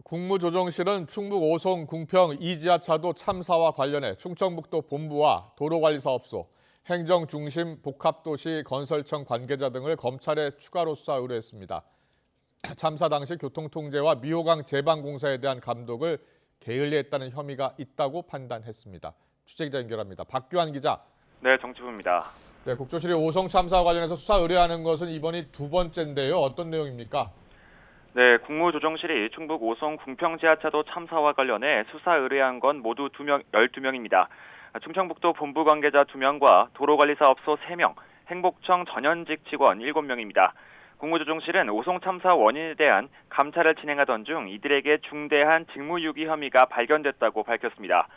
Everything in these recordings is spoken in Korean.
국무조정실은 충북 오송 궁평 2지하차도 참사와 관련해 충청북도 본부와 도로관리사업소, 행정중심 복합도시 건설청 관계자 등을 검찰에 추가로 수사 의뢰했습니다. 참사 당시 교통통제와 미호강 제방공사에 대한 감독을 게을리했다는 혐의가 있다고 판단했습니다. 취재기자 연결합니다. 박규환 기자. 네, 정치부입니다. 네, 국조실이 오송 참사와 관련해서 수사 의뢰하는 것은 이번이 두 번째인데요. 어떤 내용입니까? 네, 국무조정실이 충북 오송 궁평 지하차도 참사와 관련해 수사 의뢰한 건 모두 12명입니다. 충청북도 본부 관계자 2명과 도로관리사업소 3명, 행복청 전현직 직원 7명입니다. 국무조정실은 오송 참사 원인에 대한 감찰을 진행하던 중 이들에게 중대한 직무유기 혐의가 발견됐다고 밝혔습니다.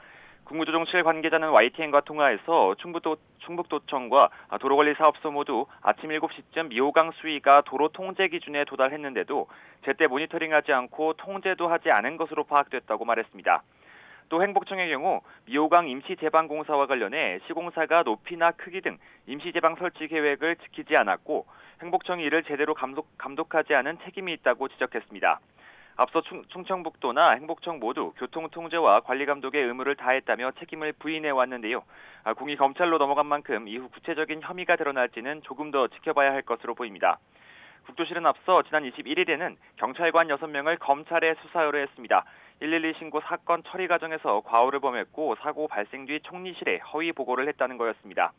국무조정실 관계자는 YTN과 통화에서 충북도청과 도로관리사업소 모두 아침 7시쯤 미호강 수위가 도로 통제 기준에 도달했는데도 제때 모니터링하지 않고 통제도 하지 않은 것으로 파악됐다고 말했습니다. 또 행복청의 경우 미호강 임시제방공사와 관련해 시공사가 높이나 크기 등 임시제방 설치 계획을 지키지 않았고 행복청이 이를 제대로 감독하지 않은 책임이 있다고 지적했습니다. 앞서 충청북도나 행복청 모두 교통통제와 관리감독의 의무를 다했다며 책임을 부인해 왔는데요. 공이 검찰로 넘어간 만큼 이후 구체적인 혐의가 드러날지는 조금 더 지켜봐야 할 것으로 보입니다. 국조실은 앞서 지난 21일에는 경찰관 6명을 검찰에 수사 의뢰했습니다. 112 신고 사건 처리 과정에서 과오를 범했고 사고 발생 뒤 총리실에 허위 보고를 했다는 거였습니다.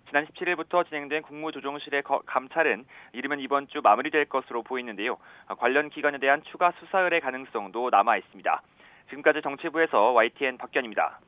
지난 17일부터 진행된 국무조정실의 감찰은 이르면 이번 주 마무리될 것으로 보이는데요. 관련 기관에 대한 추가 수사 의뢰 가능성도 남아 있습니다. 지금까지 정치부에서 YTN 박견입니다.